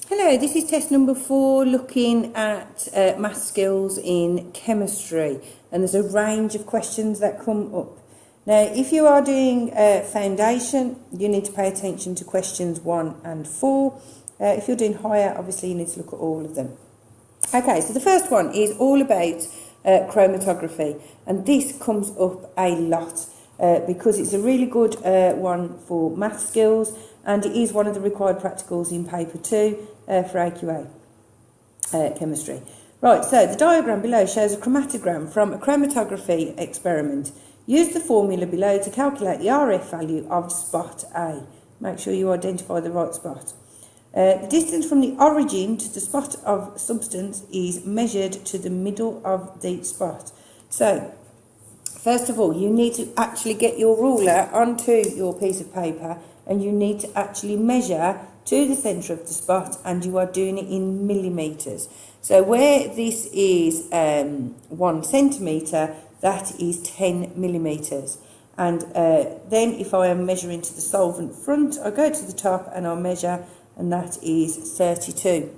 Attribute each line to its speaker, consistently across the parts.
Speaker 1: Hello, this is test number 4 looking at math skills in chemistry, and there's a range of questions that come up. Now, if you are doing foundation, you need to pay attention to questions 1 and 4. If you're doing higher, obviously you need to look at all of them. Okay, so the first one is all about chromatography, and this comes up a lot because it's a really good one for math skills, and it is one of the required practicals in paper 2 for AQA chemistry. Right, so the diagram below shows a chromatogram from a chromatography experiment. Use the formula below to calculate the RF value of spot A. Make sure you identify the right spot. The distance from the origin to the spot of substance is measured to the middle of the spot. So, first of all, you need to actually get your ruler onto your piece of paper, and you need to actually measure to the centre of the spot, and you are doing it in millimetres. So where this is 1 centimetre, that is 10 millimetres. And then if I am measuring to the solvent front, I go to the top and I'll measure, and that is 32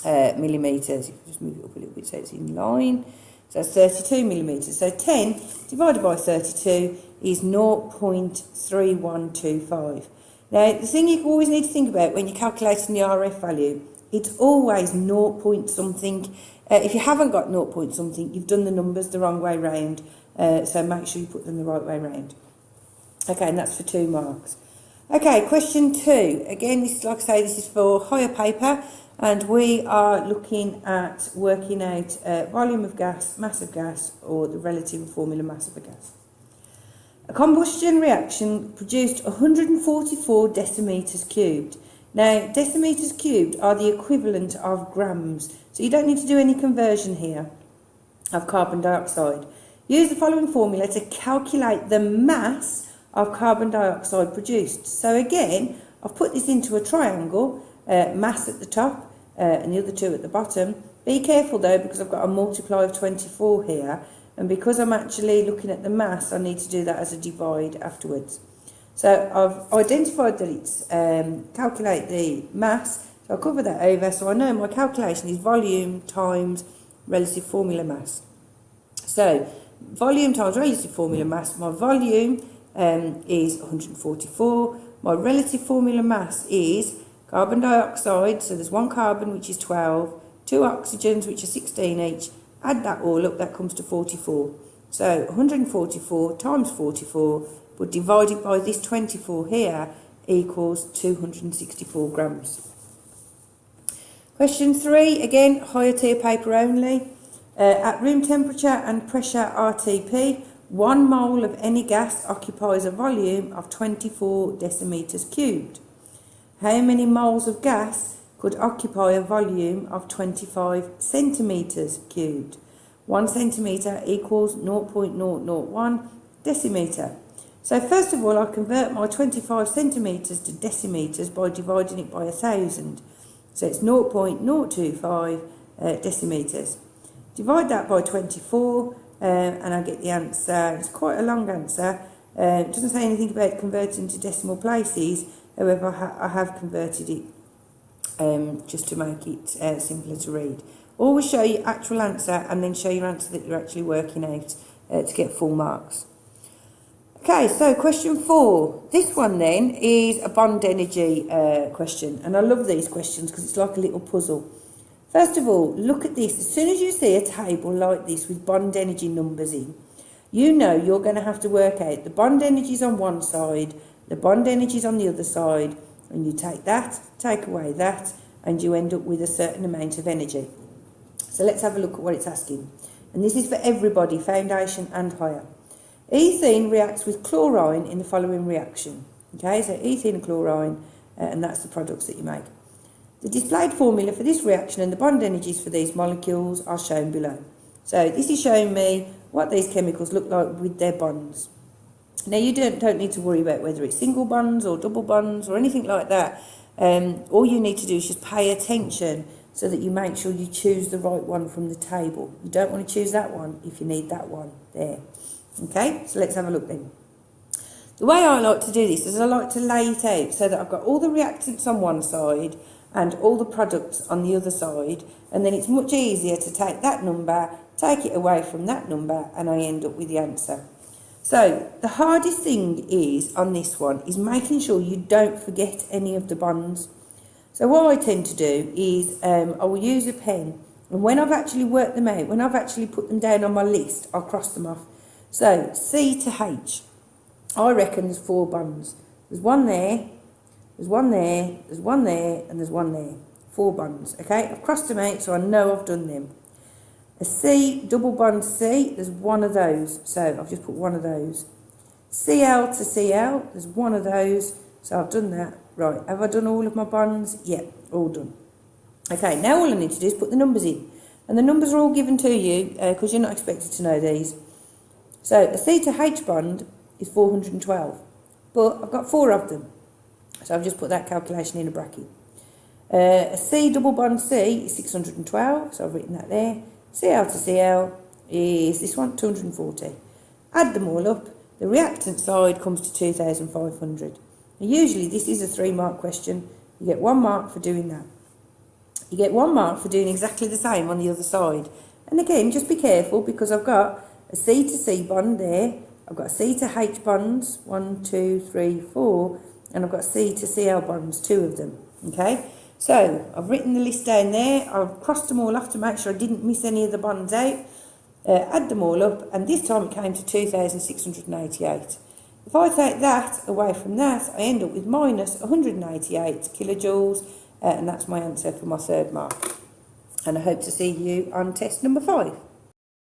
Speaker 1: millimetres. You can just move it up a little bit so it's in line. So that's 32 millimetres. So 10 divided by 32 is 0.3125. Now, the thing you always need to think about when you're calculating the RF value, it's always 0 point something. If you haven't got 0 point something, you've done the numbers the wrong way round. So make sure you put them the right way round. Okay, and that's for 2 marks. Okay, question 2. Again, this is, like I say, this is for higher paper, and we are looking at working out volume of gas, mass of gas, or the relative formula mass of a gas. A combustion reaction produced 144 decimeters cubed. Now, decimeters cubed are the equivalent of grams, so you don't need to do any conversion here of carbon dioxide. Use the following formula to calculate the mass of carbon dioxide produced. So again, I've put this into a triangle, mass at the top and the other 2 at the bottom. Be careful though, because I've got a multiply of 24 here, and because I'm actually looking at the mass, I need to do that as a divide afterwards. So I've identified that it's calculate the mass, so I'll cover that over, so I know my calculation is volume times relative formula mass. So volume times relative formula mass, my volume is 144, my relative formula mass is carbon dioxide, so there's 1 carbon which is 12, 2 oxygens which are 16 each. Add that all up, that comes to 44. So 144 times 44, but divided by this 24 here, equals 264 grams. Question 3, again, higher tier paper only. At room temperature and pressure RTP, 1 mole of any gas occupies a volume of 24 decimeters cubed. How many moles of gas could occupy a volume of 25 centimetres cubed? 1 centimetre equals 0.001 decimetre. So first of all, I convert my 25 centimetres to decimetres by dividing it by 1,000. So it's 0.025 decimetres. Divide that by 24 and I get the answer. It's quite a long answer. It doesn't say anything about converting to decimal places. However, I have converted it just to make it simpler to read. Always show your actual answer and then show your answer that you're actually working out to get full marks. Okay, so question 4. This one then is a bond energy question, and I love these questions because it's like a little puzzle. First of all, look at this. As soon as you see a table like this with bond energy numbers in, you know you're going to have to work out the bond energies on one side, the bond energies on the other side, and you take that, take away that, and you end up with a certain amount of energy. So let's have a look at what it's asking. And this is for everybody, foundation and higher. Ethene reacts with chlorine in the following reaction. Okay, so ethene and chlorine, and that's the products that you make. The displayed formula for this reaction and the bond energies for these molecules are shown below. So this is showing me what these chemicals look like with their bonds. Now you don't need to worry about whether it's single bonds or double bonds or anything like that. All you need to do is just pay attention so that you make sure you choose the right one from the table. You don't want to choose that one if you need that one there. Okay, so let's have a look then. The way I like to do this is I like to lay it out so that I've got all the reactants on one side, and all the products on the other side, and then it's much easier to take that number, take it away from that number, and I end up with the answer. So the hardest thing is on this one is making sure you don't forget any of the bonds. So what I tend to do is I will use a pen, and when I've actually worked them out, when I've actually put them down on my list, I'll cross them off. So C to H, I reckon there's 4 bonds. There's one there, there's one there, there's one there, and there's one there. 4 bonds, okay? I've crossed them out, so I know I've done them. A C, double bond C, there's one of those, so I've just put one of those. Cl to Cl, there's one of those, so I've done that. Right, have I done all of my bonds? Yep, all done. Okay, now all I need to do is put the numbers in. And the numbers are all given to you, because you're not expected to know these. So a C to H bond is 412, but I've got 4 of them. So I've just put that calculation in a bracket. A C double bond C is 612, so I've written that there. Cl to Cl is this one, 240. Add them all up, the reactant side comes to 2,500. Now usually this is a 3-mark question. You get 1 mark for doing that. You get 1 mark for doing exactly the same on the other side. And again, just be careful, because I've got a C to C bond there, I've got a C to H bonds, 1, 2, 3, 4, and I've got C to Cl bonds, 2 of them, okay? So, I've written the list down there, I've crossed them all off to make sure I didn't miss any of the bonds out, add them all up, and this time it came to 2,688. If I take that away from that, I end up with minus 188 kilojoules, and that's my answer for my 3rd mark. And I hope to see you on test number 5.